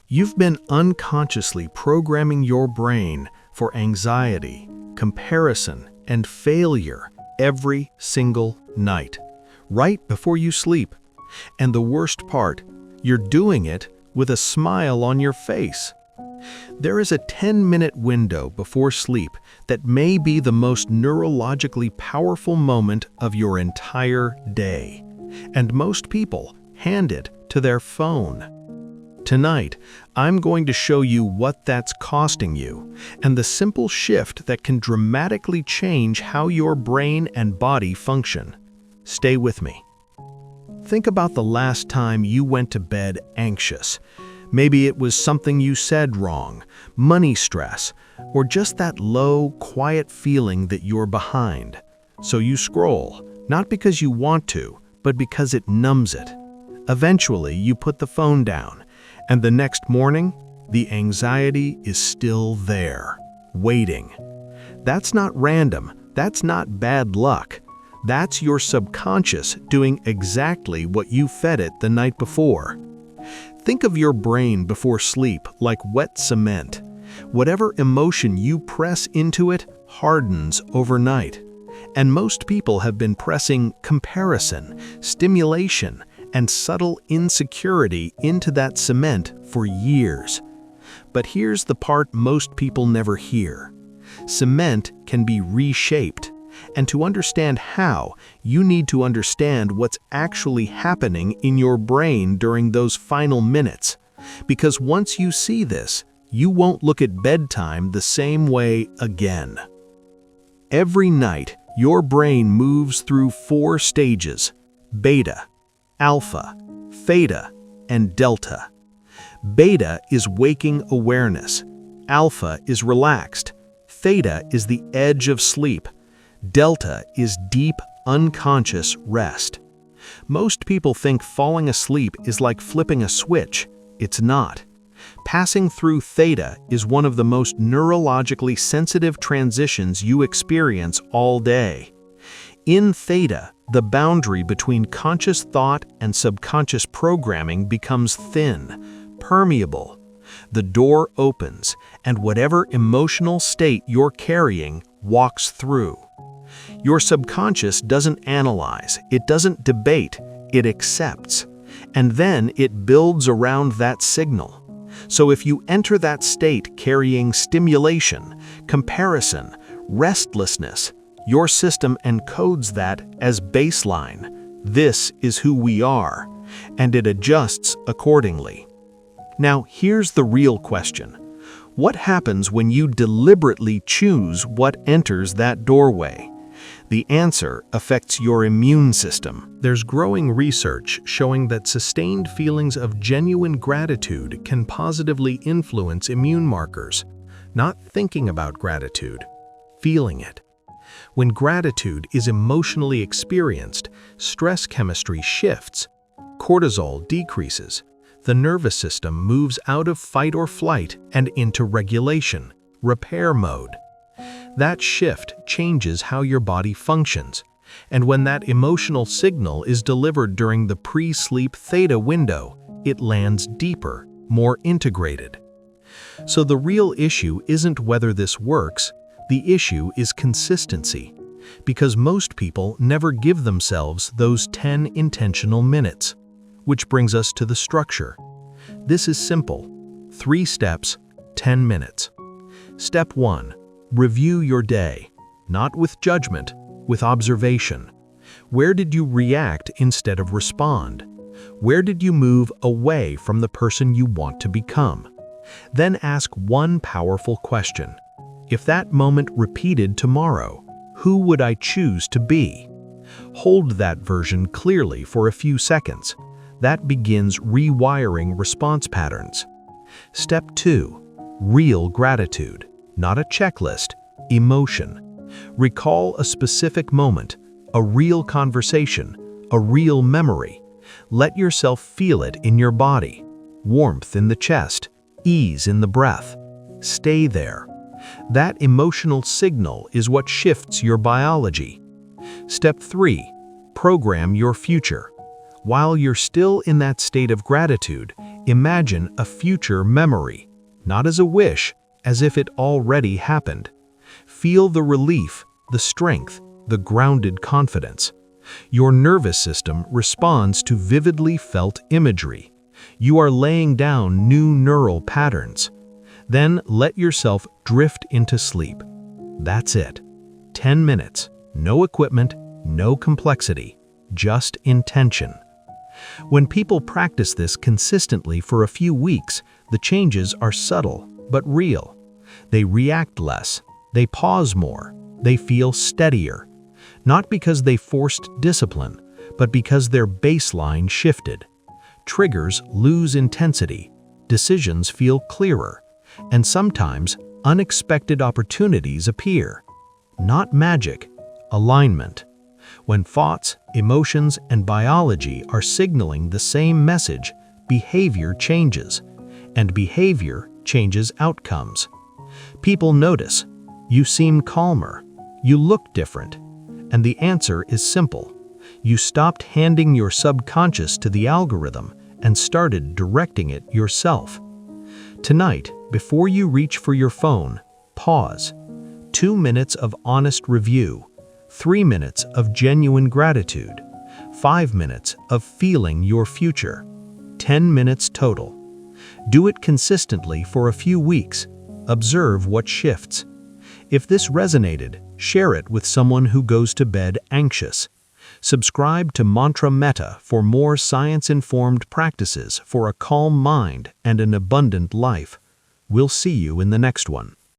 You've been unconsciously programming your brain for anxiety, comparison, and failure every single night, right before you sleep. And the worst part, you're doing it with a smile on your face. There is a 10-minute window before sleep that may be the most neurologically powerful moment of your entire day, and most people hand it to their phone. Tonight, I'm going to show you what that's costing you and the simple shift that can dramatically change how your brain and body function. Stay with me. Think about the last time you went to bed anxious. Maybe it was something you said wrong, money stress, or just that low, quiet feeling that you're behind. So you scroll, not because you want to, but because it numbs it. Eventually, you put the phone down, and the next morning, the anxiety is still there, waiting. That's not random. That's not bad luck. That's your subconscious doing exactly what you fed it the night before. Think of your brain before sleep like wet cement. Whatever emotion you press into it hardens overnight. And most people have been pressing comparison, stimulation, and subtle insecurity into that cement for years. But here's the part most people never hear. Cement can be reshaped, and to understand how, you need to understand what's actually happening in your brain during those final minutes. Because once you see this, you won't look at bedtime the same way again. Every night, your brain moves through 4 stages: beta, alpha, theta, and delta. Beta is waking awareness. Alpha is relaxed. Theta is the edge of sleep. Delta is deep, unconscious rest. Most people think falling asleep is like flipping a switch. It's not. Passing through theta is one of the most neurologically sensitive transitions you experience all day. In theta, the boundary between conscious thought and subconscious programming becomes thin, permeable. The door opens, and whatever emotional state you're carrying walks through. Your subconscious doesn't analyze, it doesn't debate, it accepts. And then it builds around that signal. So if you enter that state carrying stimulation, comparison, restlessness, your system encodes that as baseline. This is who we are, and it adjusts accordingly. Now, here's the real question. What happens when you deliberately choose what enters that doorway? The answer affects your immune system. There's growing research showing that sustained feelings of genuine gratitude can positively influence immune markers. Not thinking about gratitude, feeling it. When gratitude is emotionally experienced, stress chemistry shifts, cortisol decreases, the nervous system moves out of fight or flight and into regulation, repair mode. That shift changes how your body functions, and when that emotional signal is delivered during the pre-sleep theta window, it lands deeper, more integrated. So the real issue isn't whether this works, the issue is consistency, because most people never give themselves those 10 intentional minutes. Which brings us to the structure. This is simple. 3 steps, 10 minutes. Step 1. Review your day, not with judgment, with observation. Where did you react instead of respond? Where did you move away from the person you want to become? Then ask one powerful question. If that moment repeated tomorrow, who would I choose to be? Hold that version clearly for a few seconds. That begins rewiring response patterns. Step 2. Real gratitude. Not a checklist, emotion. Recall a specific moment, a real conversation, a real memory. Let yourself feel it in your body. Warmth in the chest, ease in the breath. Stay there. That emotional signal is what shifts your biology. Step 3. Program your future. While you're still in that state of gratitude, Imagine a future memory, not as a wish, as if it already happened. Feel the relief, the strength, the grounded confidence. Your nervous system responds to vividly felt imagery. You are laying down new neural patterns. Then let yourself drift into sleep. That's it. 10 minutes, no equipment, no complexity, just intention. When people practice this consistently for a few weeks, the changes are subtle but real. They react less, they pause more, they feel steadier. Not because they forced discipline, but because their baseline shifted. Triggers lose intensity, decisions feel clearer, and sometimes unexpected opportunities appear. Not magic, alignment. When thoughts, emotions, and biology are signaling the same message, behavior changes, and behavior changes outcomes. People notice, you seem calmer, you look different, and the answer is simple. You stopped handing your subconscious to the algorithm and started directing it yourself. Tonight, before you reach for your phone, pause. 2 minutes of honest review, 3 minutes of genuine gratitude, 5 minutes of feeling your future, 10 minutes total. Do it consistently for a few weeks. Observe what shifts. If this resonated, share it with someone who goes to bed anxious. Subscribe to Mantra Meta for more science-informed practices for a calm mind and an abundant life. We'll see you in the next one.